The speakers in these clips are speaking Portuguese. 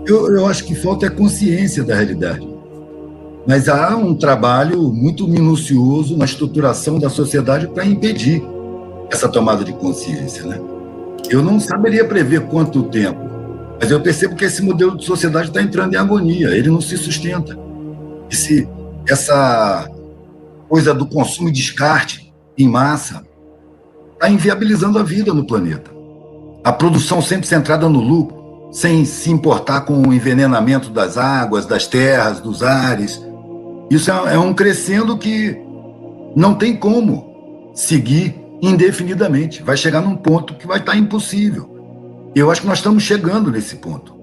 Eu acho que falta é consciência da realidade. Mas há um trabalho muito minucioso na estruturação da sociedade para impedir essa tomada de consciência, né? Eu não saberia prever quanto tempo, mas eu percebo que esse modelo de sociedade está entrando em agonia, ele não se sustenta. Essa coisa do consumo e descarte em massa está inviabilizando a vida no planeta. A produção sempre centrada no lucro, sem se importar com o envenenamento das águas, das terras, dos ares. Isso é um crescendo que não tem como seguir indefinidamente. Vai chegar num ponto que vai estar impossível. Eu acho que nós estamos chegando nesse ponto.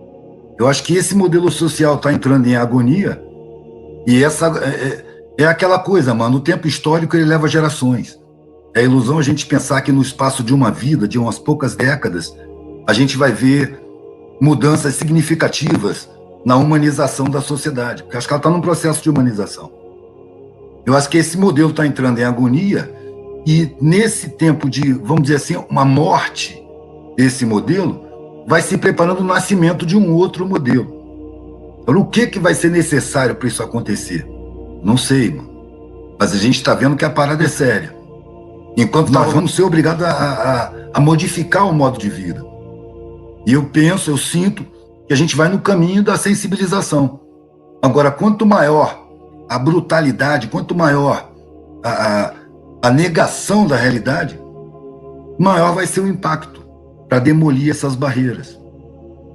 Eu acho que esse modelo social está entrando em agonia e essa é aquela coisa, mano, o tempo histórico ele leva gerações. É ilusão a gente pensar que no espaço de uma vida, de umas poucas décadas, a gente vai ver mudanças significativas na humanização da sociedade, porque acho que ela está num processo de humanização. Eu acho que esse modelo está entrando em agonia e nesse tempo de, vamos dizer assim, uma morte desse modelo, vai se preparando o nascimento de um outro modelo. Agora, o que vai ser necessário para isso acontecer? Não sei, mano. Mas a gente está vendo que a parada é séria. Enquanto nós vamos ser obrigados a modificar o modo de vida. E eu penso, eu sinto que a gente vai no caminho da sensibilização. Agora, quanto maior a brutalidade, quanto maior a negação da realidade, maior vai ser o impacto para demolir essas barreiras.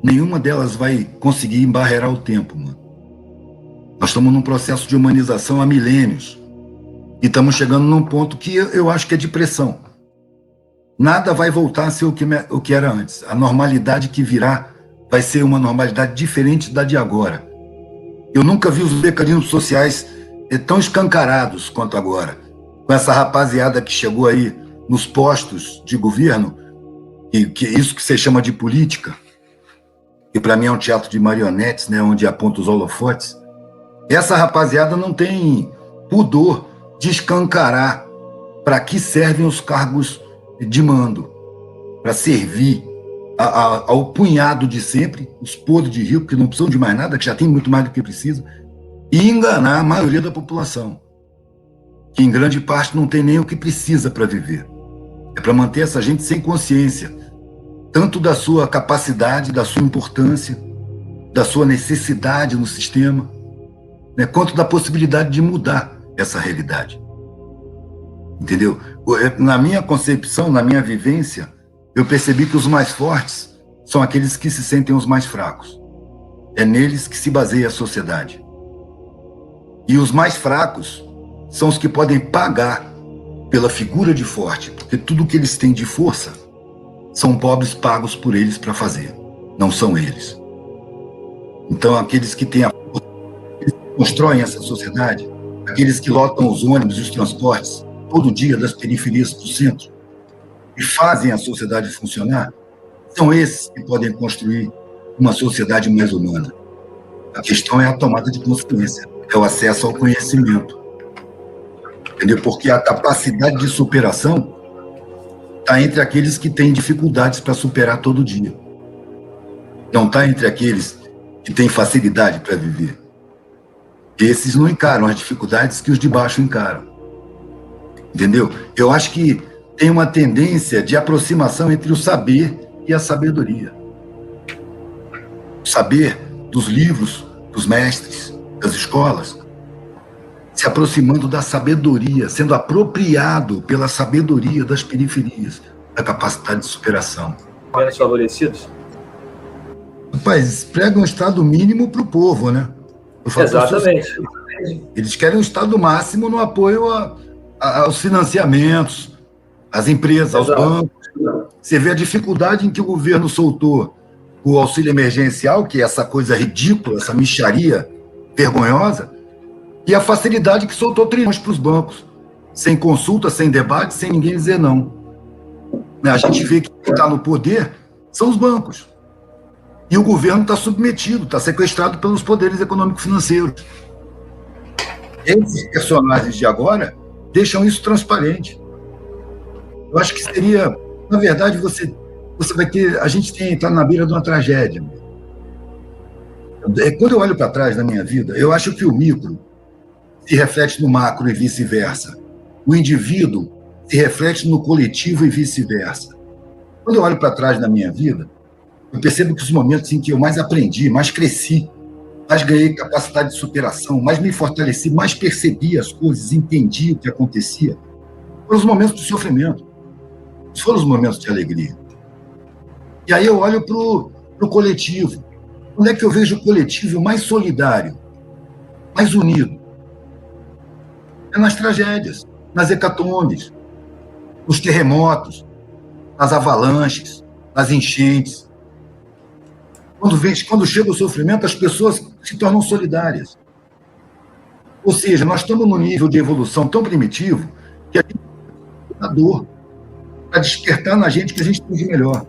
Nenhuma delas vai conseguir embarrear o tempo, mano. Nós estamos num processo de humanização há milênios. E estamos chegando num ponto que eu acho que é de pressão. Nada vai voltar a ser o que era antes. A normalidade que virá vai ser uma normalidade diferente da de agora. Eu nunca vi os mecanismos sociais tão escancarados quanto agora. Com essa rapaziada que chegou aí nos postos de governo, que isso que você chama de política, que para mim é um teatro de marionetes, né, onde aponta os holofotes. Essa rapaziada não tem pudor de escancarar para que servem os cargos de mando, para servir ao punhado de sempre, os podres de rico, que não precisam de mais nada, que já tem muito mais do que precisa, e enganar a maioria da população, que em grande parte não tem nem o que precisa para viver. É para manter essa gente sem consciência, tanto da sua capacidade, da sua importância, da sua necessidade no sistema, né, quanto da possibilidade de mudar essa realidade. Entendeu? Na minha concepção, na minha vivência, eu percebi que os mais fortes são aqueles que se sentem os mais fracos. É neles que se baseia a sociedade. E os mais fracos são os que podem pagar pela figura de forte, porque tudo que eles têm de força são pobres pagos por eles para fazer, não são eles. Então, aqueles que têm a força, eles constroem essa sociedade, aqueles que lotam os ônibus e os transportes todo dia das periferias para o centro e fazem a sociedade funcionar, são esses que podem construir uma sociedade mais humana. A questão é a tomada de consciência, é o acesso ao conhecimento. Entendeu? Porque a capacidade de superação está entre aqueles que têm dificuldades para superar todo dia. Não está entre aqueles que têm facilidade para viver. Esses não encaram as dificuldades que os de baixo encaram. Entendeu? Eu acho que tem uma tendência de aproximação entre o saber e a sabedoria. O saber dos livros, dos mestres, das escolas, se aproximando da sabedoria, sendo apropriado pela sabedoria das periferias, da capacidade de superação. Menos favorecidos? Rapaz, pregam um estado mínimo para o povo, né? Exatamente. Eles querem um estado máximo no apoio aos financiamentos, às empresas, aos bancos. Você vê a dificuldade em que o governo soltou o auxílio emergencial, que é essa coisa ridícula, essa mixaria vergonhosa, e a facilidade que soltou trilhões para os bancos, sem consulta, sem debate, sem ninguém dizer não. A gente vê que quem está no poder são os bancos. E o governo está submetido, está sequestrado pelos poderes econômico-financeiros. Esses personagens de agora deixam isso transparente. Eu acho que seria, na verdade, você vai ter, a gente está na beira de uma tragédia. Quando eu olho para trás na minha vida, eu acho que o micro se reflete no macro e vice-versa. O indivíduo se reflete no coletivo e vice-versa. Quando eu olho para trás na minha vida, eu percebo que os momentos em que eu mais aprendi, mais cresci, mais ganhei capacidade de superação, mais me fortaleci, mais percebi as coisas, entendi o que acontecia, foram os momentos de sofrimento, foram os momentos de alegria. E aí eu olho para o coletivo. Onde é que eu vejo o coletivo mais solidário, mais unido? É nas tragédias, nas hecatombes, nos terremotos, nas avalanches, nas enchentes. Quando chega o sofrimento, as pessoas se tornam solidárias. Ou seja, nós estamos num nível de evolução tão primitivo que a gente tem a dor para despertar na gente que a gente tem de melhor.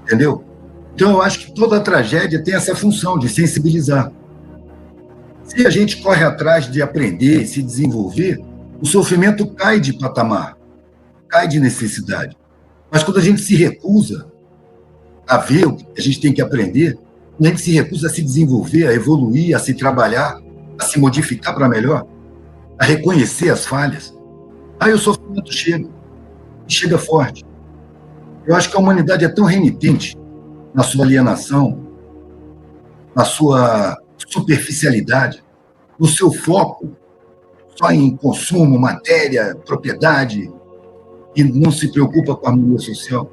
Entendeu? Então, eu acho que toda a tragédia tem essa função de sensibilizar. Se a gente corre atrás de aprender, se desenvolver, o sofrimento cai de patamar, cai de necessidade. Mas quando a gente se recusa a ver o que a gente tem que aprender, quando a gente se recusa a se desenvolver, a evoluir, a se trabalhar, a se modificar para melhor, a reconhecer as falhas, aí o sofrimento chega, e chega forte. Eu acho que a humanidade é tão renitente na sua alienação, na sua superficialidade, no seu foco só em consumo, matéria, propriedade, e não se preocupa com a harmonia social.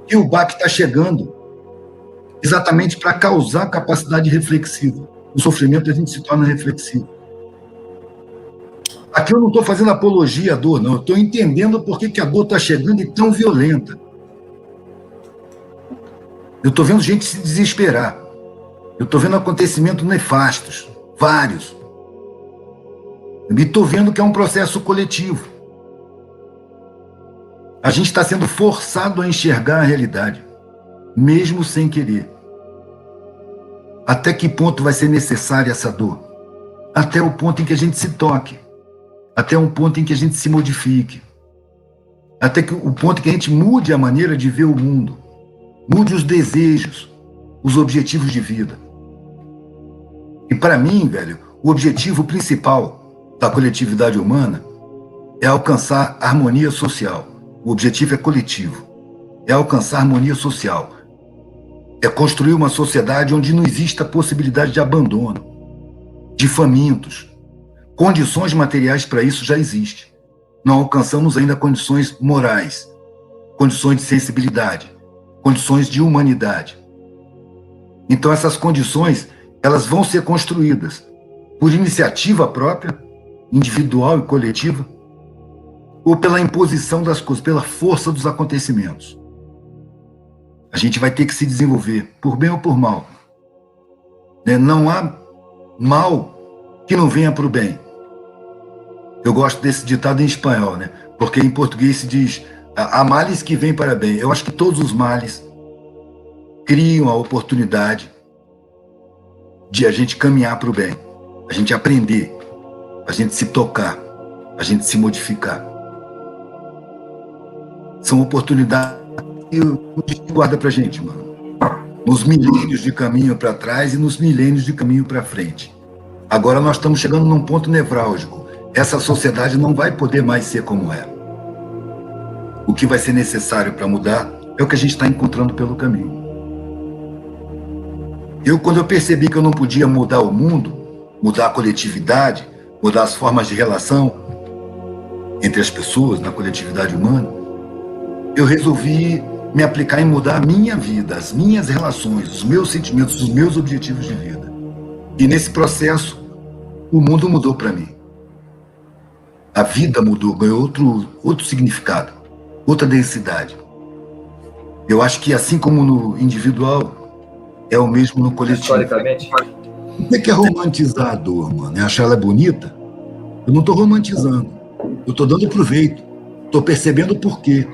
E o baque está chegando exatamente para causar capacidade reflexiva. No sofrimento a gente se torna reflexivo. Aqui eu não estou fazendo apologia à dor, não. Eu estou entendendo por que a dor está chegando e tão violenta. Eu estou vendo gente se desesperar. Eu estou vendo acontecimentos nefastos, vários. E estou vendo que é um processo coletivo. A gente está sendo forçado a enxergar a realidade, mesmo sem querer. Até que ponto vai ser necessária essa dor? Até o ponto em que a gente se toque. Até um ponto em que a gente se modifique. Até o ponto em que a gente mude a maneira de ver o mundo. Mude os desejos, os objetivos de vida. E para mim, velho, o objetivo principal da coletividade humana é alcançar harmonia social. O objetivo é coletivo. É alcançar harmonia social. É construir uma sociedade onde não exista possibilidade de abandono, de famintos. Condições materiais para isso já existem. Não alcançamos ainda condições morais, condições de sensibilidade, condições de humanidade. Então essas condições, elas vão ser construídas por iniciativa própria, individual e coletiva, ou pela imposição das coisas, pela força dos acontecimentos. A gente vai ter que se desenvolver, por bem ou por mal. Não há mal que não venha para o bem. Eu gosto desse ditado em espanhol, né? Porque em português se diz: há males que vêm para bem. Eu acho que todos os males criam a oportunidade de a gente caminhar para o bem, a gente aprender, a gente se tocar, a gente se modificar. São oportunidades que o destino guarda para a gente, mano. Nos milênios de caminho para trás e nos milênios de caminho para frente. Agora nós estamos chegando num ponto nevrálgico. Essa sociedade não vai poder mais ser como é. O que vai ser necessário para mudar é o que a gente está encontrando pelo caminho. Quando eu percebi que eu não podia mudar o mundo, mudar a coletividade, mudar as formas de relação entre as pessoas na coletividade humana, eu resolvi me aplicar em mudar a minha vida, as minhas relações, os meus sentimentos, os meus objetivos de vida. E nesse processo, o mundo mudou para mim. A vida mudou, ganhou outro significado, outra densidade. Eu acho que assim como no individual, é o mesmo no coletivo. Historicamente. O que é romantizar a dor, mano? É achar ela bonita? Eu não estou romantizando. Eu estou dando proveito. Estou percebendo o porquê.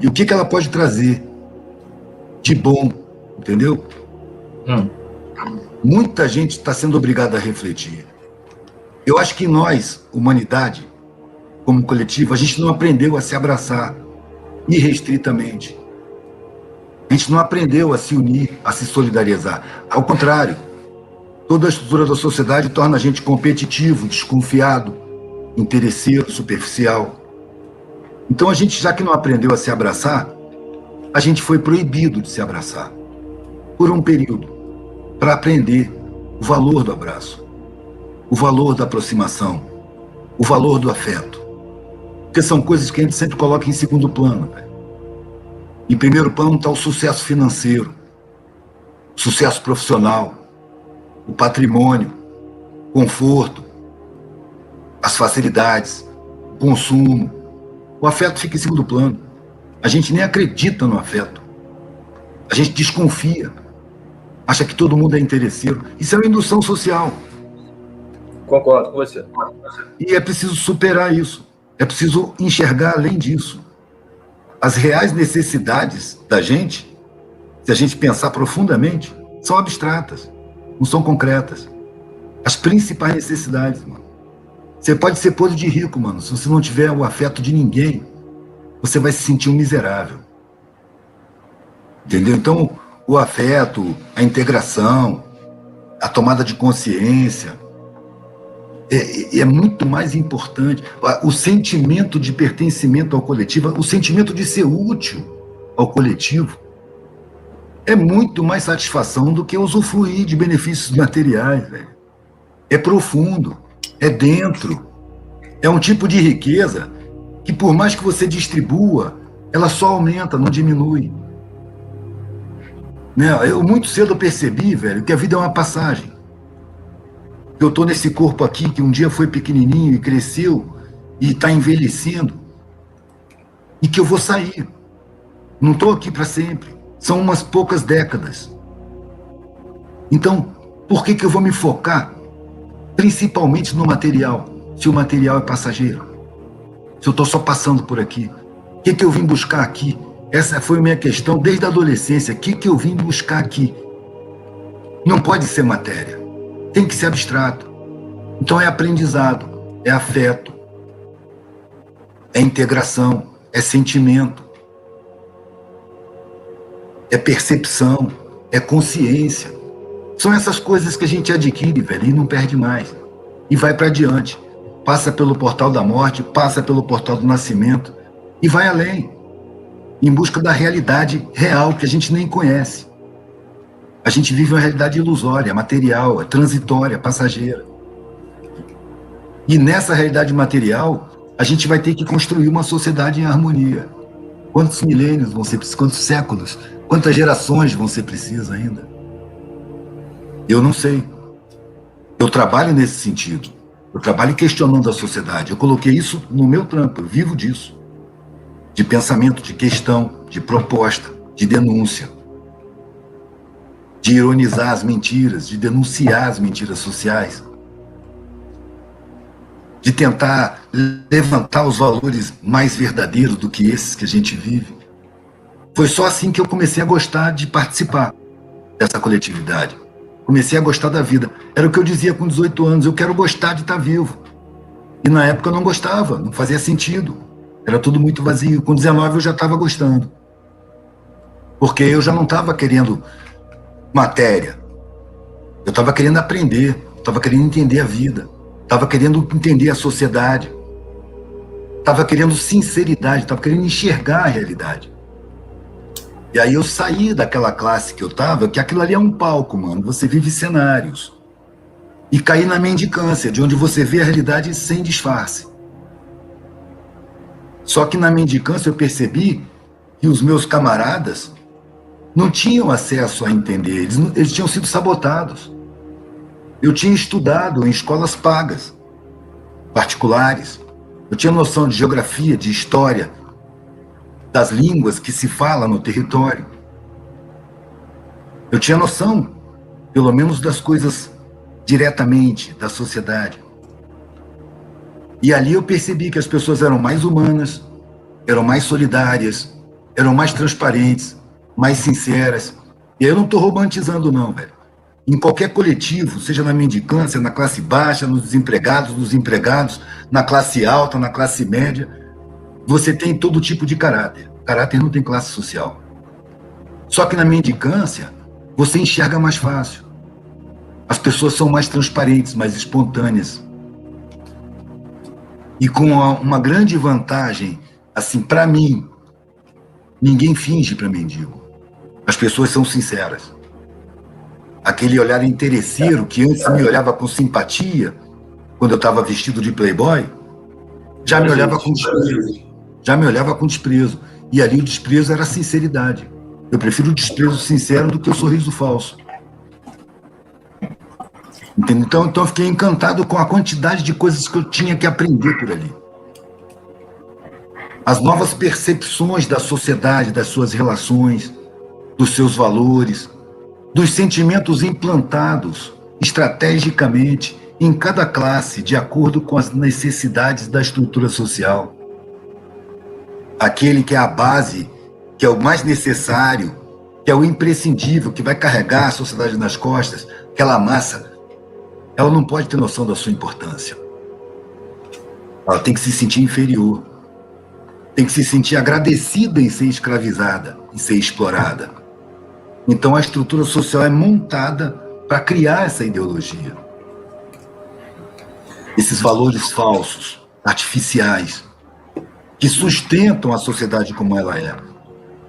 E o que ela pode trazer de bom, entendeu? Muita gente está sendo obrigada a refletir. Eu acho que nós, humanidade, como coletivo, a gente não aprendeu a se abraçar irrestritamente. A gente não aprendeu a se unir, a se solidarizar. Ao contrário, toda a estrutura da sociedade torna a gente competitivo, desconfiado, interesseiro, superficial. Então, a gente, já que não aprendeu a se abraçar, a gente foi proibido de se abraçar por um período, para aprender o valor do abraço, o valor da aproximação, o valor do afeto. Porque são coisas que a gente sempre coloca em segundo plano. Em primeiro plano está o sucesso financeiro, o sucesso profissional, o patrimônio, o conforto, as facilidades, o consumo. O afeto fica em segundo plano. A gente nem acredita no afeto. A gente desconfia. Acha que todo mundo é interesseiro. Isso é uma indução social. Concordo com você. E é preciso superar isso. É preciso enxergar além disso. As reais necessidades da gente, se a gente pensar profundamente, são abstratas, não são concretas. As principais necessidades, mano. Você pode ser podre de rico, mano. Se você não tiver o afeto de ninguém, você vai se sentir um miserável. Entendeu? Então, o afeto, a integração, a tomada de consciência, é muito mais importante. O sentimento de pertencimento ao coletivo, o sentimento de ser útil ao coletivo, é muito mais satisfação do que usufruir de benefícios materiais, velho. É profundo, é dentro. É um tipo de riqueza que, por mais que você distribua, ela só aumenta, não diminui. Né? Eu muito cedo percebi, velho, que a vida é uma passagem. Eu estou nesse corpo aqui que um dia foi pequenininho e cresceu e está envelhecendo, e que eu vou sair. Não estou aqui para sempre. São umas poucas décadas. Então, por que eu vou me focar principalmente no material, se o material é passageiro? Se eu estou só passando por aqui? O que eu vim buscar aqui? Essa foi a minha questão desde a adolescência. O que eu vim buscar aqui? Não pode ser matéria. Tem que ser abstrato. Então é aprendizado, é afeto, é integração, é sentimento, é percepção, é consciência. São essas coisas que a gente adquire, velho, e não perde mais. E vai para adiante. Passa pelo portal da morte, passa pelo portal do nascimento e vai além, em busca da realidade real que a gente nem conhece. A gente vive uma realidade ilusória, material, é transitória, passageira. E nessa realidade material, a gente vai ter que construir uma sociedade em harmonia. Quantos milênios vão ser precisos? Quantos séculos? Quantas gerações vão ser precisas ainda? Eu não sei. Eu trabalho nesse sentido. Eu trabalho questionando a sociedade. Eu coloquei isso no meu trampo, eu vivo disso. De pensamento, de questão, de proposta, de denúncia. De ironizar as mentiras, de denunciar as mentiras sociais. De tentar levantar os valores mais verdadeiros do que esses que a gente vive. Foi só assim que eu comecei a gostar de participar dessa coletividade. Comecei a gostar da vida. Era o que eu dizia com 18 anos, eu quero gostar de estar vivo. E na época eu não gostava, não fazia sentido. Era tudo muito vazio. Com 19 eu já estava gostando. Porque eu já não estava querendo matéria. Eu estava querendo aprender, estava querendo entender a vida, estava querendo entender a sociedade, estava querendo sinceridade, estava querendo enxergar a realidade. E aí eu saí daquela classe que eu estava, que aquilo ali é um palco, mano, você vive cenários. E caí na mendicância, de onde você vê a realidade sem disfarce. Só que na mendicância eu percebi que os meus camaradas não tinham acesso a entender, eles tinham sido sabotados. Eu tinha estudado em escolas pagas, particulares. Eu tinha noção de geografia, de história, das línguas que se fala no território. Eu tinha noção, pelo menos, das coisas diretamente da sociedade. E ali eu percebi que as pessoas eram mais humanas, eram mais solidárias, eram mais transparentes, mais sinceras. E aí eu não estou romantizando não, velho. Em qualquer coletivo, seja na mendicância, na classe baixa, nos desempregados, nos empregados, na classe alta, na classe média, você tem todo tipo de caráter. Caráter não tem classe social. Só que na mendicância, você enxerga mais fácil. As pessoas são mais transparentes, mais espontâneas. E com uma grande vantagem, assim, para mim, ninguém finge para mendigo. As pessoas são sinceras. Aquele olhar interesseiro que antes me olhava com simpatia, quando eu estava vestido de playboy, já me olhava com desprezo. Já me olhava com desprezo. E ali o desprezo era a sinceridade. Eu prefiro o desprezo sincero do que o sorriso falso. Entendeu? Então eu fiquei encantado com a quantidade de coisas que eu tinha que aprender por ali. As novas percepções da sociedade, das suas relações, dos seus valores, dos sentimentos implantados estrategicamente em cada classe, de acordo com as necessidades da estrutura social. Aquele que é a base, que é o mais necessário, que é o imprescindível, que vai carregar a sociedade nas costas, aquela massa, ela não pode ter noção da sua importância. Ela tem que se sentir inferior. Tem que se sentir agradecida em ser escravizada, em ser explorada. Então a estrutura social é montada para criar essa ideologia. Esses valores falsos, artificiais, que sustentam a sociedade como ela é.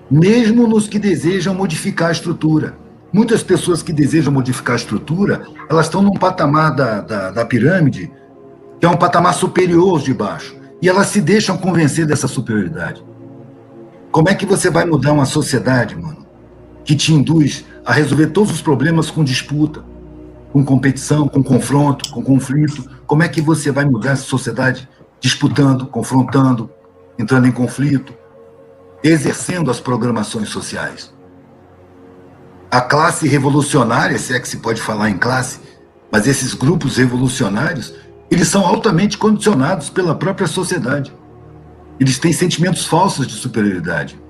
Mesmo nos que desejam modificar a estrutura. Muitas pessoas que desejam modificar a estrutura, elas estão num patamar da pirâmide, que é um patamar superior aos de baixo. E elas se deixam convencer dessa superioridade. Como é que você vai mudar uma sociedade, mano, que te induz a resolver todos os problemas com disputa, com competição, com confronto, com conflito? Como é que você vai mudar essa sociedade disputando, confrontando, entrando em conflito, exercendo as programações sociais? A classe revolucionária, se é que se pode falar em classe, mas esses grupos revolucionários, eles são altamente condicionados pela própria sociedade. Eles têm sentimentos falsos de superioridade.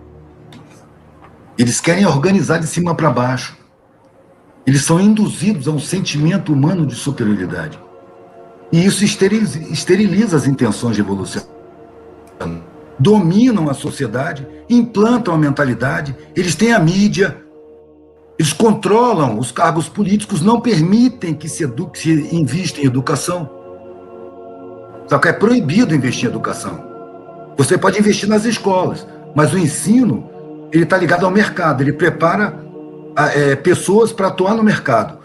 Eles querem organizar de cima para baixo. Eles são induzidos a um sentimento humano de superioridade. E isso esteriliza as intenções revolucionárias. Dominam a sociedade, implantam a mentalidade, eles têm a mídia, eles controlam os cargos políticos, não permitem que se invista em educação. Só que é proibido investir em educação. Você pode investir nas escolas, mas o ensino, ele está ligado ao mercado, ele prepara pessoas para atuar no mercado,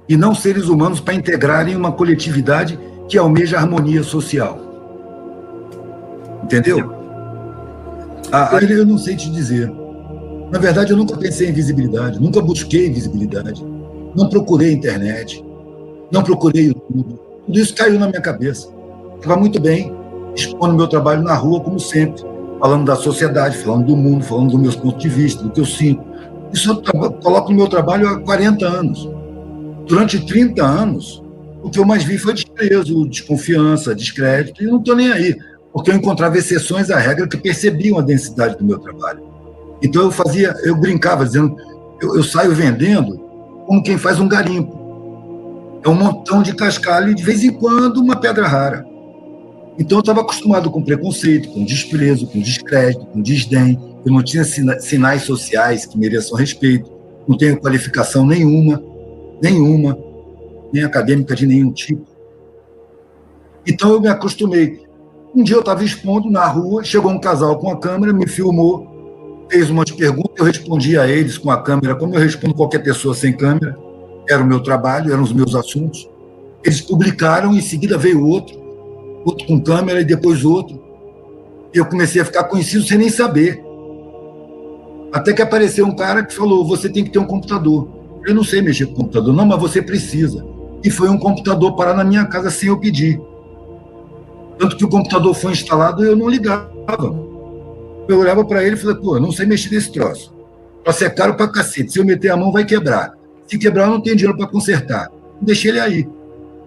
e não seres humanos para integrarem uma coletividade que almeja a harmonia social. Entendeu? Eu não sei te dizer. Na verdade, eu nunca pensei em visibilidade, nunca busquei visibilidade, não procurei internet, não procurei YouTube. Tudo isso caiu na minha cabeça. Estava muito bem, expondo meu trabalho na rua, como sempre, falando da sociedade, falando do mundo, falando dos meus pontos de vista, do que eu sinto. Isso eu coloco no meu trabalho há 40 anos. Durante 30 anos, o que eu mais vi foi desprezo, desconfiança, descrédito, e eu não estou nem aí, porque eu encontrava exceções à regra que percebiam a densidade do meu trabalho. Então eu brincava dizendo, eu saio vendendo como quem faz um garimpo. É um montão de cascalho e de vez em quando uma pedra rara. Então eu estava acostumado com preconceito, com desprezo, com descrédito, com desdém. Eu não tinha sinais sociais que mereçam respeito, não tenho qualificação nenhuma, nem acadêmica de nenhum tipo. Então eu me acostumei. Um dia eu estava expondo na rua, chegou um casal com a câmera, me filmou, fez um monte de perguntas, eu respondi a eles com a câmera, como eu respondo qualquer pessoa sem câmera. Era o meu trabalho, eram os meus assuntos. Eles publicaram, em seguida veio outro com câmera e depois outro. Eu comecei a ficar conhecido sem nem saber. Até que apareceu um cara que falou, você tem que ter um computador. Eu não sei mexer com computador, não, mas você precisa. E foi um computador parar na minha casa sem eu pedir. Tanto que o computador foi instalado e eu não ligava. Eu olhava para ele e falei, pô, eu não sei mexer nesse troço. Troço é caro pra cacete, se eu meter a mão vai quebrar. Se quebrar eu não tenho dinheiro para consertar. Deixei ele aí.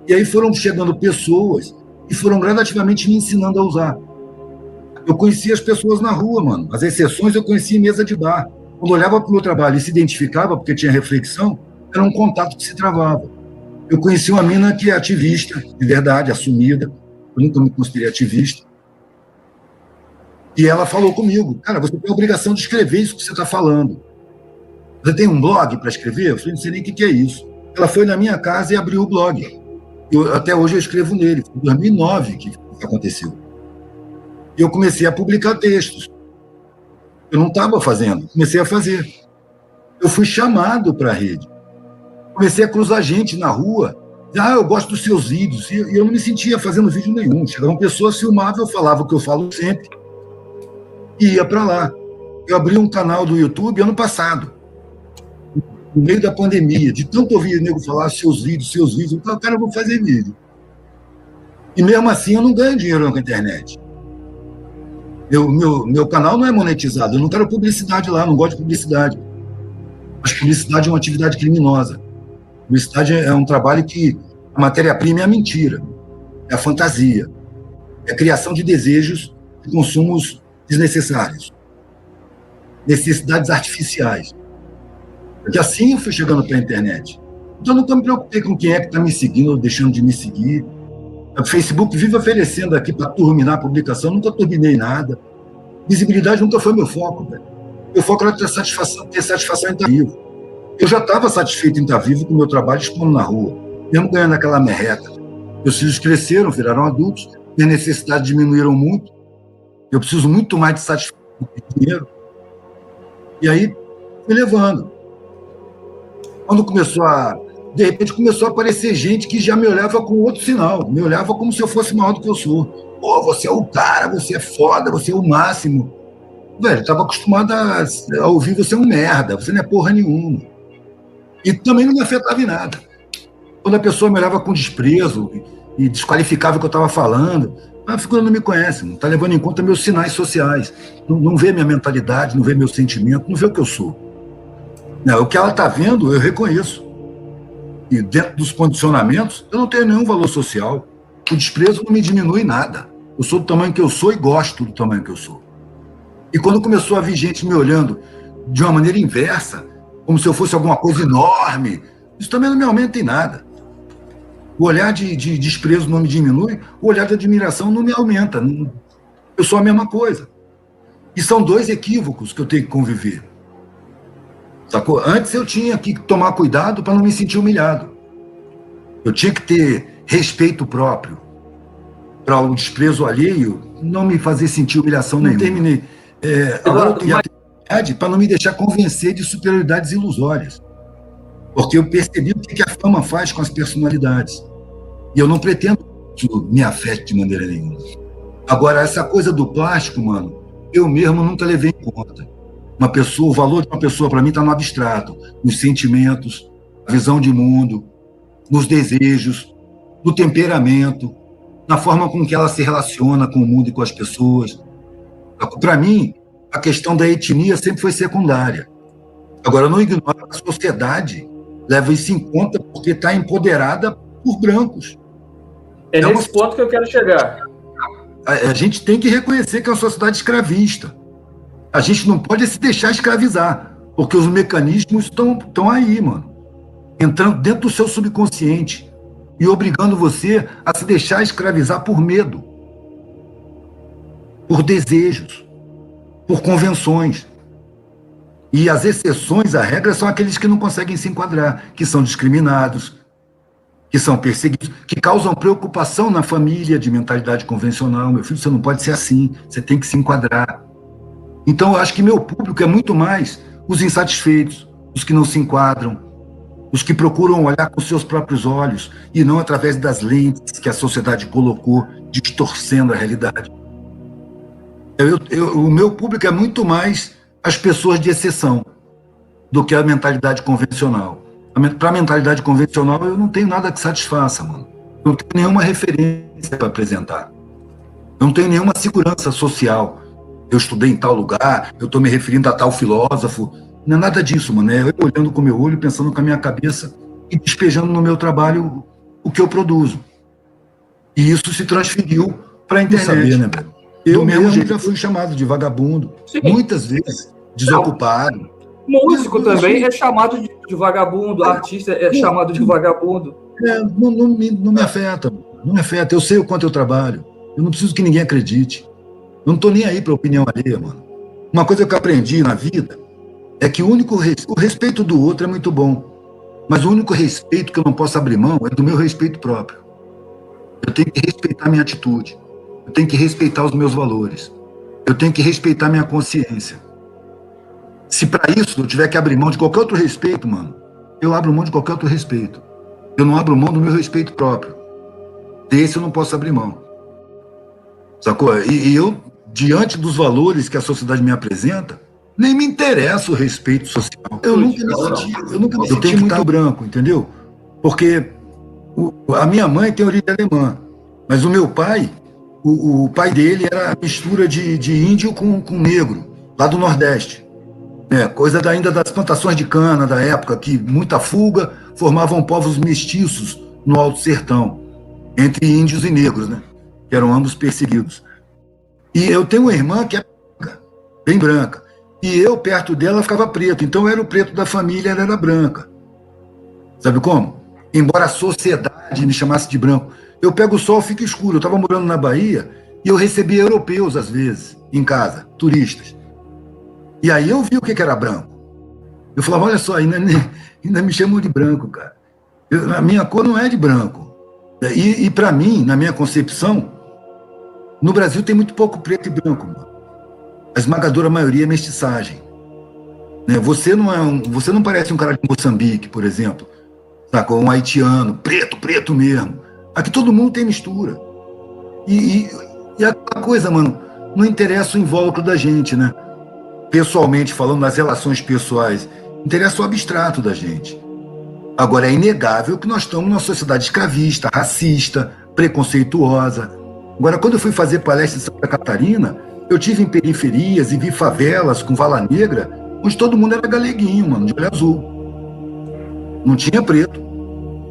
E aí foram chegando pessoas e foram gradativamente me ensinando a usar. Eu conhecia as pessoas na rua, mano. As exceções eu conhecia em mesa de bar. Quando olhava para o meu trabalho e se identificava, porque tinha reflexão, era um contato que se travava. Eu conheci uma mina que é ativista, de verdade, assumida. Eu nunca me considerei ativista. E ela falou comigo, cara, você tem a obrigação de escrever isso que você está falando. você tem um blog para escrever? Eu falei, não sei nem o que é isso. Ela foi na minha casa e abriu o blog. Até hoje eu escrevo nele. Foi em 2009 que aconteceu. E eu comecei a publicar textos. Eu não estava fazendo, comecei a fazer. Eu fui chamado para a rede. Comecei a cruzar gente na rua. Eu gosto dos seus vídeos. E eu não me sentia fazendo vídeo nenhum. Chegavam pessoas, filmavam, eu falava o que eu falo sempre. E ia para lá. Eu abri um canal do YouTube ano passado, no meio da pandemia, de tanto ouvir o nego falar seus vídeos. Eu falei, cara, eu vou fazer vídeo. E mesmo assim eu não ganho dinheiro com a internet. Meu canal não é monetizado, eu não quero publicidade lá, não gosto de publicidade. Acho que publicidade é uma atividade criminosa. Publicidade é um trabalho que a matéria-prima é a mentira, é a fantasia, é a criação de desejos e consumos desnecessários, necessidades artificiais. E assim eu fui chegando para a internet. Então eu nunca me preocupei com quem é que está me seguindo ou deixando de me seguir. O Facebook vive oferecendo aqui para turbinar a publicação, nunca turbinei nada. Visibilidade nunca foi meu foco, velho. Meu foco era ter satisfação em estar vivo. Eu já estava satisfeito em estar vivo com o meu trabalho expondo na rua, mesmo ganhando aquela merreca. Meus filhos cresceram, viraram adultos, minhas necessidades diminuíram muito. Eu preciso muito mais de satisfação do que de dinheiro. E aí, fui levando. Quando de repente começou a aparecer gente que já me olhava com outro sinal, me olhava como se eu fosse maior do que eu sou. Pô, você é o cara, você é foda, você é o máximo. Velho, eu estava acostumado a ouvir você é um merda, você não é porra nenhuma. E também não me afetava em nada. Quando a pessoa me olhava com desprezo e desqualificava o que eu estava falando, a figura não me conhece, não está levando em conta meus sinais sociais, não vê minha mentalidade, não vê meu sentimento, não vê o que eu sou. Não, o que ela está vendo, eu reconheço. E dentro dos condicionamentos, eu não tenho nenhum valor social. O desprezo não me diminui nada. Eu sou do tamanho que eu sou e gosto do tamanho que eu sou. E quando começou a vir gente me olhando de uma maneira inversa, como se eu fosse alguma coisa enorme, isso também não me aumenta em nada. O olhar de desprezo não me diminui, o olhar de admiração não me aumenta. Eu sou a mesma coisa. E são dois equívocos que eu tenho que conviver. Sacou? Antes eu tinha que tomar cuidado para não me sentir humilhado. Eu tinha que ter respeito próprio para o desprezo alheio não me fazer sentir humilhação nenhuma. Terminei. Agora eu tenho a para não me deixar convencer de superioridades ilusórias. Porque eu percebi o que a fama faz com as personalidades. E eu não pretendo que isso me afete de maneira nenhuma. Agora, essa coisa do plástico, mano, eu mesmo nunca levei em conta. O valor de uma pessoa para mim está no abstrato, nos sentimentos, na visão de mundo, nos desejos, no temperamento, na forma com que ela se relaciona com o mundo e com as pessoas. Para mim, a questão da etnia sempre foi secundária. Agora, eu não ignoro que a sociedade leva isso em conta porque está empoderada por brancos. É nesse ponto que eu quero chegar. A gente tem que reconhecer que é uma sociedade escravista. A gente não pode se deixar escravizar, porque os mecanismos estão aí, mano. Entrando dentro do seu subconsciente e obrigando você a se deixar escravizar por medo, por desejos, por convenções. E as exceções à regra são aqueles que não conseguem se enquadrar, que são discriminados, que são perseguidos, que causam preocupação na família de mentalidade convencional. Meu filho, você não pode ser assim, você tem que se enquadrar. Então, eu acho que meu público é muito mais os insatisfeitos, os que não se enquadram, os que procuram olhar com seus próprios olhos e não através das lentes que a sociedade colocou, distorcendo a realidade. O meu público é muito mais as pessoas de exceção do que a mentalidade convencional. Para a mentalidade convencional, eu não tenho nada que satisfaça, mano. Eu não tenho nenhuma referência para apresentar. Eu não tenho nenhuma segurança social. Eu estudei em tal lugar, eu estou me referindo a tal filósofo. Não é nada disso, mano. É eu olhando com o meu olho, pensando com a minha cabeça e despejando no meu trabalho o que eu produzo. E isso se transferiu para a internet. Saber, né, velho? Eu mesmo já fui chamado de vagabundo. Sim. Muitas vezes, desocupado. Músico também é chamado de vagabundo, artista é chamado de vagabundo. Não me afeta, não me afeta. Eu sei o quanto eu trabalho. Eu não preciso que ninguém acredite. Eu não estou nem aí para a opinião alheia, mano. Uma coisa que eu aprendi na vida é que o respeito do outro é muito bom, mas o único respeito que eu não posso abrir mão é do meu respeito próprio. Eu tenho que respeitar minha atitude, eu tenho que respeitar os meus valores, eu tenho que respeitar minha consciência. Se para isso eu tiver que abrir mão de qualquer outro respeito, mano, eu abro mão de qualquer outro respeito. Eu não abro mão do meu respeito próprio. Desse eu não posso abrir mão. Sacou? E eu, diante dos valores que a sociedade me apresenta, nem me interessa o respeito social. Eu nunca me senti muito branco, entendeu? Porque a minha mãe tem origem alemã, mas o meu pai, o pai dele era a mistura de índio com negro, lá do Nordeste. Coisa ainda das plantações de cana da época, que muita fuga formavam povos mestiços no Alto Sertão, entre índios e negros, né? Que eram ambos perseguidos. E eu tenho uma irmã que é branca, bem branca, e eu, perto dela, ficava preto, então eu era o preto da família, ela era branca. Sabe como? Embora a sociedade me chamasse de branco. Eu pego o sol, fica escuro. Eu estava morando na Bahia e eu recebia europeus, às vezes, em casa, turistas. E aí eu vi o que era branco. Eu falava, olha só, ainda me chamam de branco, cara. A minha cor não é de branco. E para mim, na minha concepção, no Brasil tem muito pouco preto e branco, mano. A esmagadora maioria é mestiçagem. Você não parece um cara de Moçambique, por exemplo, saca? Um haitiano, preto mesmo. Aqui todo mundo tem mistura. E aquela coisa, mano, não interessa o invólucro da gente, né? Pessoalmente falando, nas relações pessoais, interessa o abstrato da gente. Agora, é inegável que nós estamos numa sociedade escravista, racista, preconceituosa. Agora, quando eu fui fazer palestra em Santa Catarina, eu tive em periferias e vi favelas com vala negra, onde todo mundo era galeguinho, mano, de olho azul. Não tinha preto.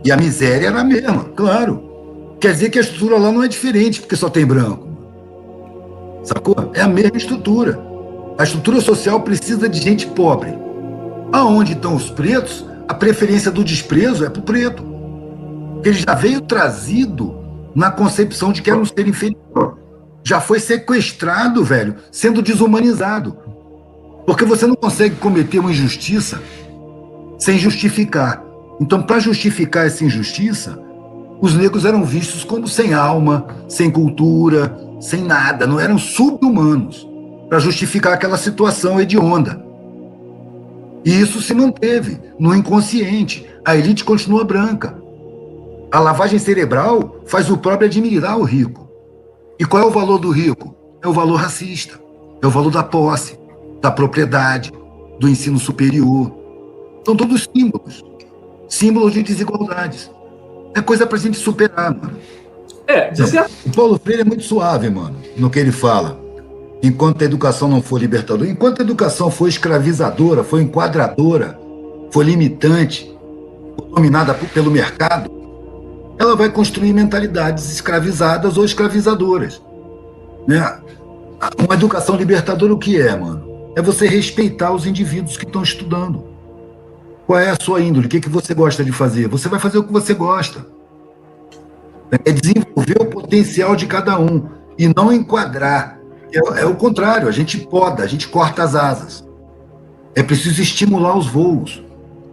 E a miséria era a mesma, claro. Quer dizer que a estrutura lá não é diferente, porque só tem branco. Sacou? É a mesma estrutura. A estrutura social precisa de gente pobre. Aonde estão os pretos, a preferência do desprezo é pro preto. Ele já veio trazido na concepção de que era um ser inferior. Já foi sequestrado, velho, sendo desumanizado. Porque você não consegue cometer uma injustiça sem justificar. Então, para justificar essa injustiça, os negros eram vistos como sem alma, sem cultura, sem nada, não eram sub-humanos, para justificar aquela situação hedionda. E isso se manteve no inconsciente. A elite continua branca. A lavagem cerebral faz o próprio admirar o rico. E qual é o valor do rico? É o valor racista. É o valor da posse, da propriedade, do ensino superior. São todos símbolos. Símbolos de desigualdades. É coisa pra gente superar, mano. O Paulo Freire é muito suave, mano, no que ele fala. Enquanto a educação não for libertadora, enquanto a educação for escravizadora, for enquadradora, for limitante, for dominada pelo mercado, ela vai construir mentalidades escravizadas ou escravizadoras. Né? Uma educação libertadora, o que é, mano? É você respeitar os indivíduos que estão estudando. Qual é a sua índole? O que você gosta de fazer? Você vai fazer o que você gosta. É desenvolver o potencial de cada um e não enquadrar. É o contrário, a gente poda, a gente corta as asas. É preciso estimular os voos.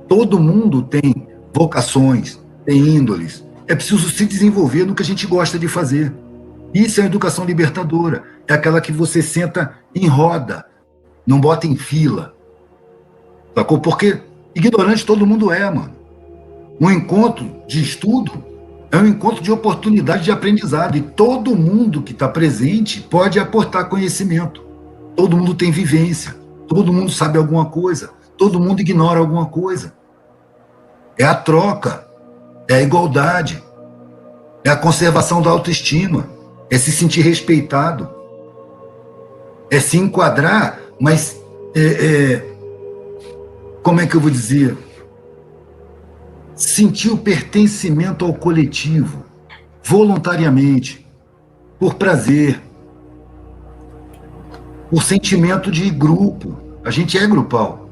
Todo mundo tem vocações, tem índoles. É preciso se desenvolver no que a gente gosta de fazer. Isso é a educação libertadora. É aquela que você senta em roda, não bota em fila. Sacou? Porque ignorante todo mundo é, mano. Um encontro de estudo é um encontro de oportunidade de aprendizado. E todo mundo que está presente pode aportar conhecimento. Todo mundo tem vivência. Todo mundo sabe alguma coisa. Todo mundo ignora alguma coisa. É a troca. É a igualdade. É a conservação da autoestima. É se sentir respeitado. É se enquadrar, mas... como é que eu vou dizer? Sentir o pertencimento ao coletivo, voluntariamente, por prazer, por sentimento de grupo. A gente é grupal.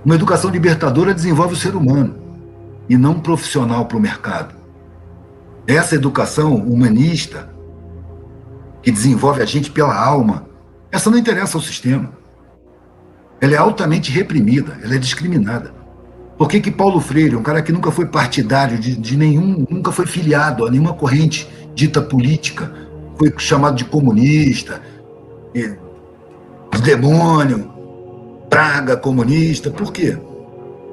Uma educação libertadora desenvolve o ser humano e não profissional para o mercado. Essa educação humanista, que desenvolve a gente pela alma, essa não interessa ao sistema. ela é altamente reprimida, ela é discriminada. Por que Paulo Freire, um cara que nunca foi partidário de nenhum, nunca foi filiado a nenhuma corrente dita política, foi chamado de comunista, de demônio, praga comunista? Por quê?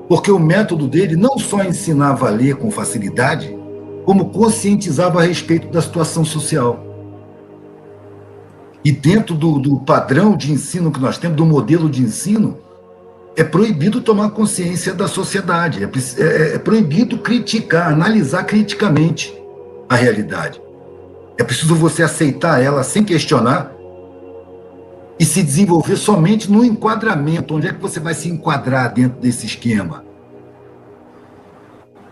Porque o método dele não só ensinava a ler com facilidade, como conscientizava a respeito da situação social. E dentro do padrão de ensino que nós temos, do modelo de ensino, é proibido tomar consciência da sociedade, é proibido criticar, analisar criticamente a realidade. É preciso você aceitar ela sem questionar e se desenvolver somente no enquadramento. Onde é que você vai se enquadrar dentro desse esquema?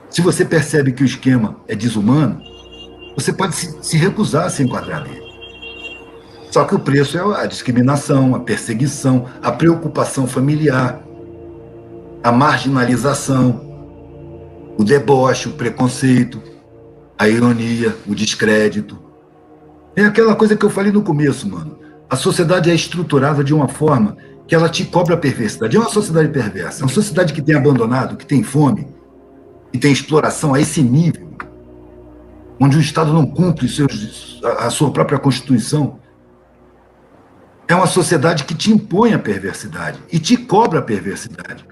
Se você percebe que o esquema é desumano, você pode se recusar a se enquadrar nele. Só que o preço é a discriminação, a perseguição, a preocupação familiar, a marginalização, o deboche, o preconceito, a ironia, o descrédito. É aquela coisa que eu falei no começo, mano. A sociedade é estruturada de uma forma que ela te cobra a perversidade. É uma sociedade perversa, é uma sociedade que tem abandonado, que tem fome, que tem exploração a esse nível, onde o Estado não cumpre a sua própria Constituição. É uma sociedade que te impõe a perversidade e te cobra a perversidade.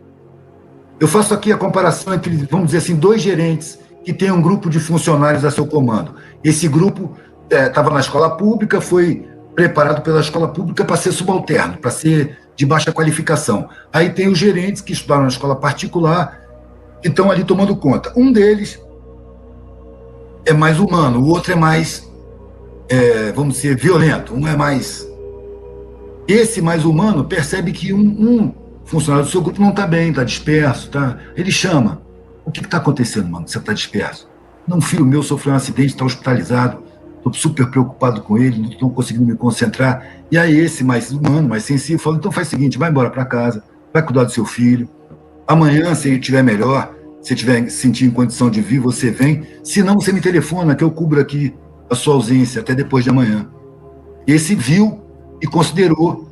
Eu faço aqui a comparação entre, vamos dizer assim, 2 gerentes que têm um grupo de funcionários a seu comando. Esse grupo estava na escola pública, foi preparado pela escola pública para ser subalterno, para ser de baixa qualificação. Aí tem os gerentes que estudaram na escola particular e estão ali tomando conta. Um deles é mais humano, o outro é mais, vamos dizer, violento. Um é mais... Esse mais humano percebe que um funcionário do seu grupo não está bem, está disperso, tá? Ele chama. O que está acontecendo, mano? Você está disperso? Não, um filho meu sofreu um acidente, está hospitalizado. Estou super preocupado com ele, não estou conseguindo me concentrar. E aí esse mais humano, mais sensível, falou, então faz o seguinte, vai embora para casa, vai cuidar do seu filho. Amanhã, se ele estiver melhor, se estiver sentindo condição de vir, você vem. Se não, você me telefona, que eu cubro aqui a sua ausência até depois de amanhã. Esse viu e considerou,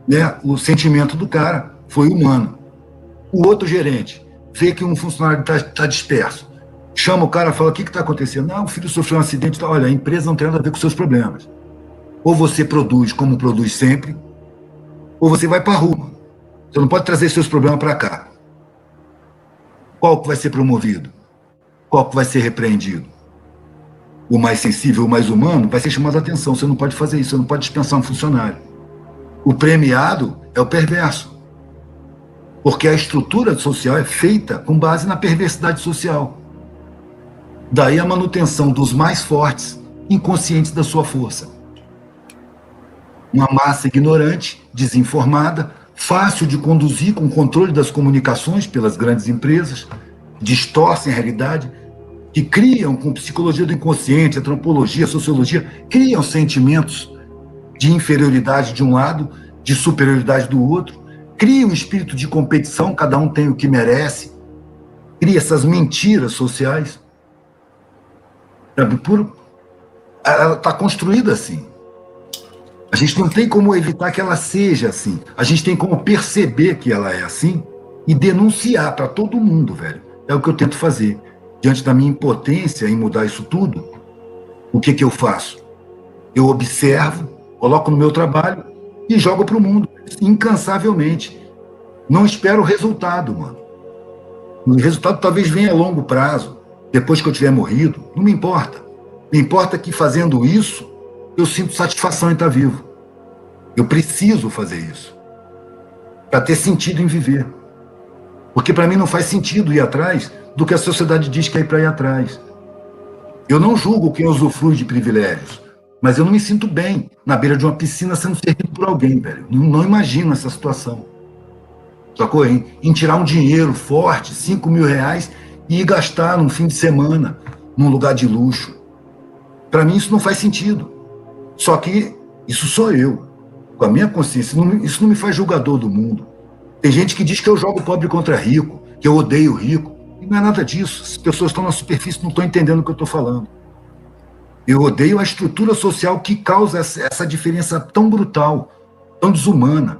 né, o sentimento do cara, foi humano. O outro gerente vê que um funcionário está disperso, chama o cara e fala, o que está acontecendo? Não, o filho sofreu um acidente, olha, a empresa não tem nada a ver com seus problemas. Ou você produz como produz sempre, ou você vai para a rua. Você não pode trazer seus problemas para cá. Qual que vai ser promovido? Qual que vai ser repreendido? O mais sensível, o mais humano, vai ser chamado a atenção. Você não pode fazer isso, você não pode dispensar um funcionário. O premiado é o perverso. Porque a estrutura social é feita com base na perversidade social. Daí a manutenção dos mais fortes, inconscientes da sua força. Uma massa ignorante, desinformada, fácil de conduzir com o controle das comunicações pelas grandes empresas, distorcem a realidade, que criam, com psicologia do inconsciente, antropologia, sociologia, criam sentimentos de inferioridade de um lado, de superioridade do outro, criam um espírito de competição, cada um tem o que merece, cria essas mentiras sociais. Ela está construída assim. A gente não tem como evitar que ela seja assim. A gente tem como perceber que ela é assim e denunciar para todo mundo, velho. É o que eu tento fazer. Diante da minha impotência em mudar isso tudo, o que eu faço? Eu observo, coloco no meu trabalho e jogo para o mundo, incansavelmente. Não espero o resultado, mano. O resultado talvez venha a longo prazo, depois que eu tiver morrido, não me importa. Me importa que fazendo isso, eu sinto satisfação em estar vivo. Eu preciso fazer isso para ter sentido em viver. Porque para mim não faz sentido ir atrás do que a sociedade diz que é para ir atrás. Eu não julgo quem usufrui de privilégios, mas eu não me sinto bem na beira de uma piscina sendo servido por alguém, velho. Não imagino essa situação. Sacou? Em tirar um dinheiro forte, 5 mil reais, e ir gastar num fim de semana, num lugar de luxo. Para mim isso não faz sentido. Só que isso sou eu, com a minha consciência. Isso não me faz julgador do mundo. Tem gente que diz que eu jogo pobre contra rico, que eu odeio rico. E não é nada disso. As pessoas estão na superfície, não estão entendendo o que eu estou falando. Eu odeio a estrutura social que causa essa diferença tão brutal, tão desumana.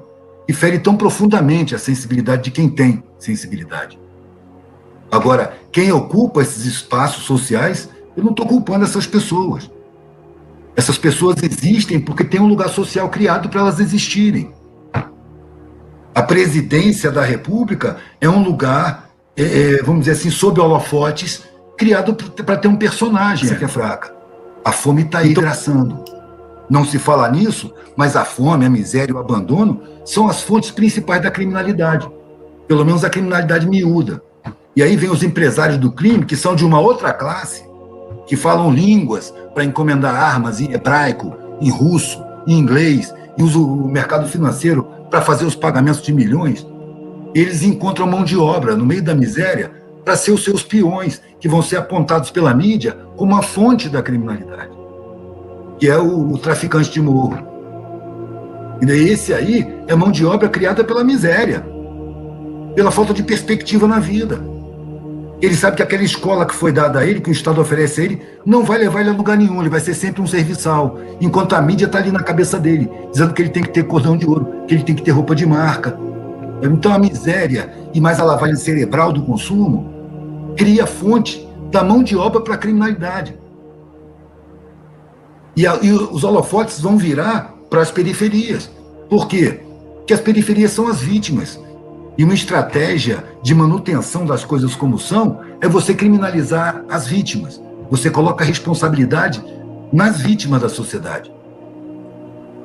e fere tão profundamente a sensibilidade de quem tem sensibilidade. Agora, quem ocupa esses espaços sociais, eu não estou culpando essas pessoas. Essas pessoas existem porque tem um lugar social criado para elas existirem. A presidência da República é um lugar, vamos dizer assim, sob holofotes, criado para ter um personagem. Essa que é fraca. A fome está aí graçando. Não se fala nisso, mas a fome, a miséria e o abandono são as fontes principais da criminalidade. Pelo menos a criminalidade miúda. E aí vem os empresários do crime, que são de uma outra classe, que falam línguas para encomendar armas em hebraico, em russo, em inglês, e usam o mercado financeiro para fazer os pagamentos de milhões. Eles encontram mão de obra no meio da miséria para ser os seus peões, que vão ser apontados pela mídia como a fonte da criminalidade, que é o traficante de morro. E daí esse aí é mão de obra criada pela miséria, pela falta de perspectiva na vida. Ele sabe que aquela escola que foi dada a ele, que o Estado oferece a ele, não vai levar ele a lugar nenhum, ele vai ser sempre um serviçal, enquanto a mídia está ali na cabeça dele, dizendo que ele tem que ter cordão de ouro, que ele tem que ter roupa de marca. Então a miséria e mais a lavagem cerebral do consumo cria fonte da mão de obra para a criminalidade. E os holofotes vão virar para as periferias. Por quê? Porque as periferias são as vítimas. E uma estratégia de manutenção das coisas como são é você criminalizar as vítimas. Você coloca a responsabilidade nas vítimas da sociedade.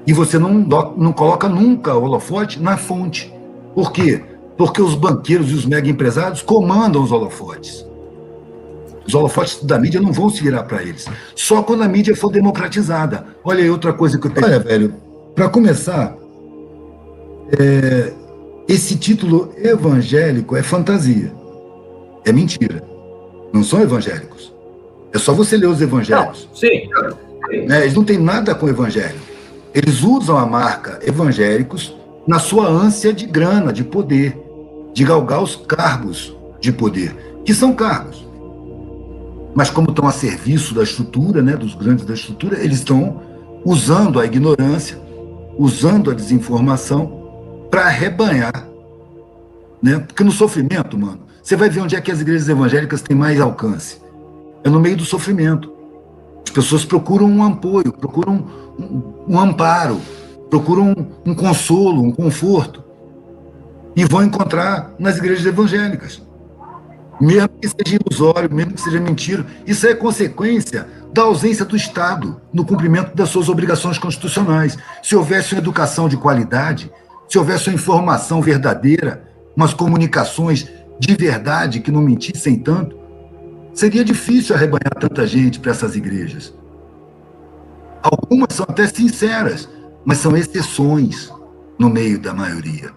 E você não coloca nunca o holofote na fonte. Por quê? Porque os banqueiros e os mega empresários comandam os holofotes. Os holofotes da mídia não vão se virar para eles. Só quando a mídia for democratizada. Olha aí outra coisa que eu tenho. Olha, velho, para começar, esse título evangélico é fantasia. É mentira. Não são evangélicos. É só você ler os evangelhos. Não, sim. Eles não têm nada com o evangelho. Eles usam a marca evangélicos na sua ânsia de grana, de poder, de galgar os cargos de poder, que são cargos. Mas como estão a serviço da estrutura, né, dos grandes da estrutura, eles estão usando a ignorância, usando a desinformação para arrebanhar, né? Porque no sofrimento, mano, você vai ver onde é que as igrejas evangélicas têm mais alcance. É no meio do sofrimento. As pessoas procuram um apoio, procuram um amparo, procuram um consolo, um conforto, e vão encontrar nas igrejas evangélicas. Mesmo que seja ilusório, mesmo que seja mentira, isso é consequência da ausência do Estado no cumprimento das suas obrigações constitucionais. Se houvesse uma educação de qualidade, se houvesse uma informação verdadeira, umas comunicações de verdade que não mentissem tanto, seria difícil arrebanhar tanta gente para essas igrejas. Algumas são até sinceras, mas são exceções no meio da maioria.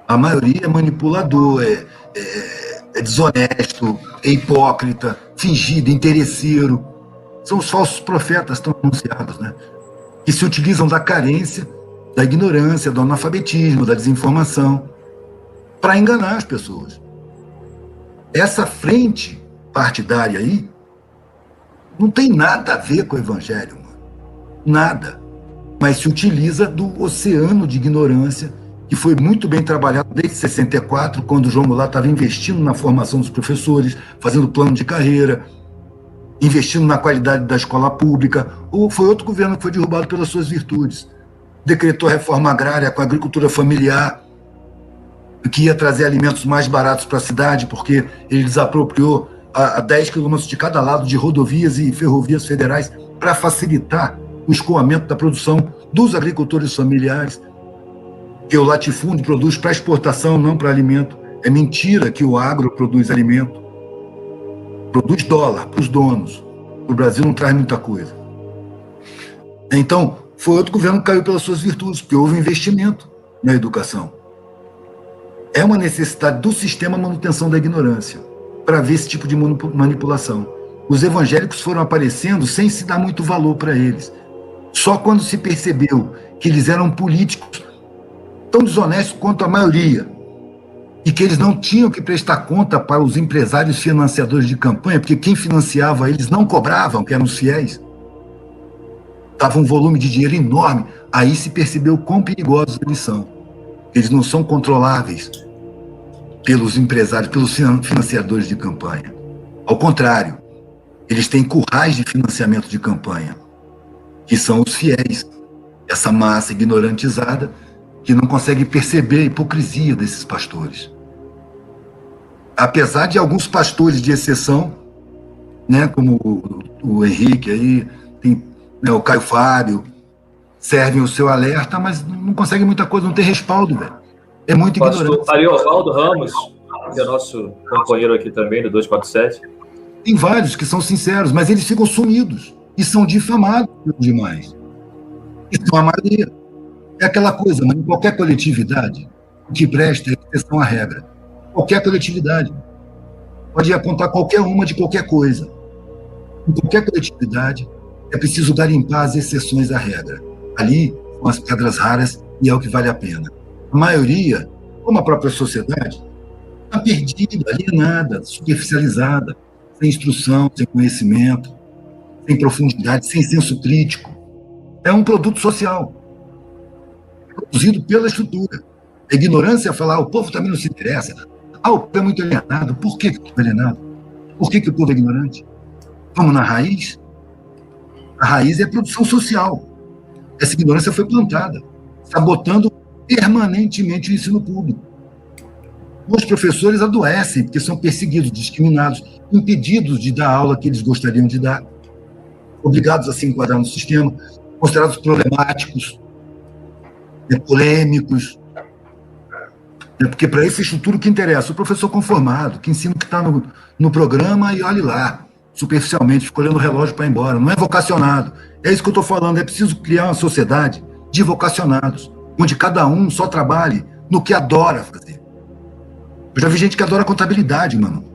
A maioria é manipulador, é desonesto, é hipócrita, fingido, interesseiro. São os falsos profetas tão anunciados, né? Que se utilizam da carência, da ignorância, do analfabetismo, da desinformação, para enganar as pessoas. Essa frente partidária aí não tem nada a ver com o evangelho, mano. Nada. Mas se utiliza do oceano de ignorância que foi muito bem trabalhado desde 64, quando o João Goulart estava investindo na formação dos professores, fazendo plano de carreira, investindo na qualidade da escola pública. Ou foi outro governo que foi derrubado pelas suas virtudes. Decretou reforma agrária com a agricultura familiar, que ia trazer alimentos mais baratos para a cidade, porque ele desapropriou a 10 quilômetros de cada lado de rodovias e ferrovias federais para facilitar o escoamento da produção dos agricultores familiares, que o latifúndio produz para exportação, não para alimento. É mentira que o agro produz alimento. Produz dólar para os donos. O Brasil não traz muita coisa. Então, foi outro governo que caiu pelas suas virtudes, porque houve investimento na educação. É uma necessidade do sistema manutenção da ignorância para ver esse tipo de manipulação. Os evangélicos foram aparecendo sem se dar muito valor para eles. Só quando se percebeu que eles eram políticos tão desonestos quanto a maioria e que eles não tinham que prestar conta para os empresários financiadores de campanha, porque quem financiava eles não cobravam, que eram os fiéis. Dava um volume de dinheiro enorme. Aí se percebeu quão perigosos eles são. Eles não são controláveis pelos empresários, pelos financiadores de campanha. Ao contrário, eles têm currais de financiamento de campanha, que são os fiéis, essa massa ignorantizada que não consegue perceber a hipocrisia desses pastores. Apesar de alguns pastores de exceção, né, como o Henrique aí, tem, né, o Caio Fábio, servem o seu alerta, mas não conseguem muita coisa, não tem respaldo, velho. É muito ignorante. O Ariovaldo Ramos, que é nosso companheiro aqui também, do 247. Tem vários que são sinceros, mas eles ficam sumidos e são difamados pelos demais. E são a maioria. É aquela coisa, mas em qualquer coletividade, o que presta é exceção à regra. Qualquer coletividade. Pode apontar qualquer uma de qualquer coisa. Em qualquer coletividade, é preciso garimpar as exceções à regra. Ali são as pedras raras e é o que vale a pena. A maioria, como a própria sociedade, está perdida, alienada, superficializada, sem instrução, sem conhecimento, sem profundidade, sem senso crítico. É um produto social, produzido pela estrutura. A ignorância é falar, o povo também não se interessa. O povo é muito alienado. Por que o povo é alienado? Por que o povo é ignorante? Vamos na raiz? A raiz é a produção social. Essa ignorância foi plantada, sabotando permanentemente o ensino público. Os professores adoecem porque são perseguidos, discriminados, impedidos de dar a aula que eles gostariam de dar, obrigados a se enquadrar no sistema, considerados problemáticos, polêmicos. Porque para essa estrutura o que interessa? O professor conformado, que ensina o que está no programa e olhe lá, superficialmente, fica olhando o relógio para ir embora. Não é vocacionado. É isso que eu estou falando. É preciso criar uma sociedade de vocacionados, onde cada um só trabalhe no que adora fazer. Eu já vi gente que adora contabilidade, mano.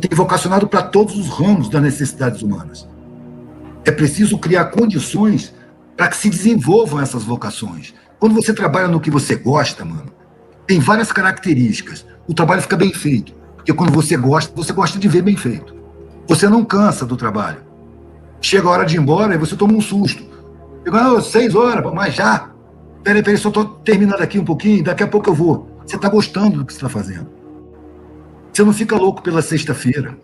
Tem vocacionado para todos os ramos das necessidades humanas. É preciso criar condições para que se desenvolvam essas vocações. Quando você trabalha no que você gosta, mano, tem várias características. O trabalho fica bem feito. Porque quando você gosta de ver bem feito. Você não cansa do trabalho. Chega a hora de ir embora e você toma um susto. Chega, 6 horas, mas já. Peraí, só estou terminando aqui um pouquinho, daqui a pouco eu vou. Você está gostando do que você está fazendo. Você não fica louco pela sexta-feira.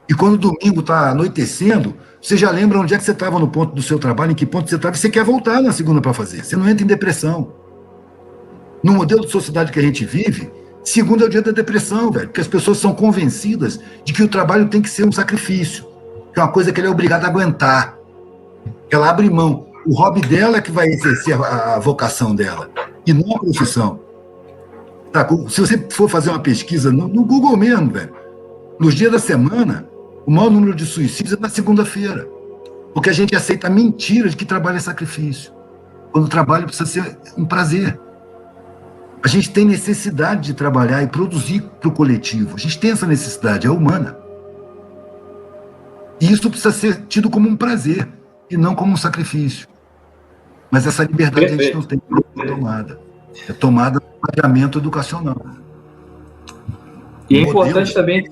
E quando o domingo está anoitecendo, você já lembra onde é que você estava no ponto do seu trabalho, em que ponto você estava, e você quer voltar na segunda para fazer. Você não entra em depressão. No modelo de sociedade que a gente vive, segunda é o dia da depressão, velho, porque as pessoas são convencidas de que o trabalho tem que ser um sacrifício, que é uma coisa que ela é obrigada a aguentar. Ela abre mão. O hobby dela é que vai exercer a vocação dela, e não a profissão. Tá? Se você for fazer uma pesquisa no Google mesmo, velho, nos dias da semana, o maior número de suicídios é na segunda-feira, porque a gente aceita a mentira de que trabalho é sacrifício, quando o trabalho precisa ser um prazer. A gente tem necessidade de trabalhar e produzir para o coletivo. A gente tem essa necessidade, é humana. E isso precisa ser tido como um prazer e não como um sacrifício. Mas essa liberdade a gente não tem tomada. É tomada do pagamento educacional. E é importante também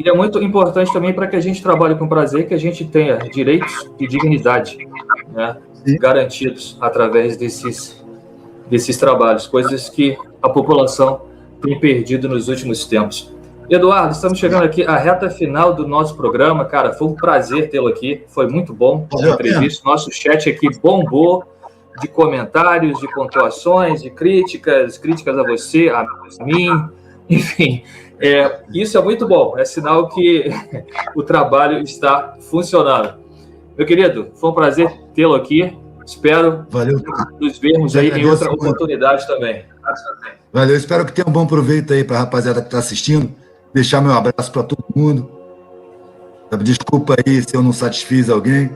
é muito importante também para que a gente trabalhe com prazer, que a gente tenha direitos e dignidade, né, garantidos através desses trabalhos, coisas que a população tem perdido nos últimos tempos. Eduardo, estamos chegando aqui à reta final do nosso programa. Cara, foi um prazer tê-lo aqui, foi muito bom a entrevista. Nosso chat aqui bombou de comentários, de pontuações, de críticas a você, a mim, enfim. Isso é muito bom, é sinal que o trabalho está funcionando. Meu querido, foi um prazer tê-lo aqui. Espero nos vermos aí em outra oportunidade também. Valeu, espero que tenha um bom proveito aí para a rapaziada que está assistindo. Deixar meu abraço para todo mundo. Desculpa aí se eu não satisfiz alguém.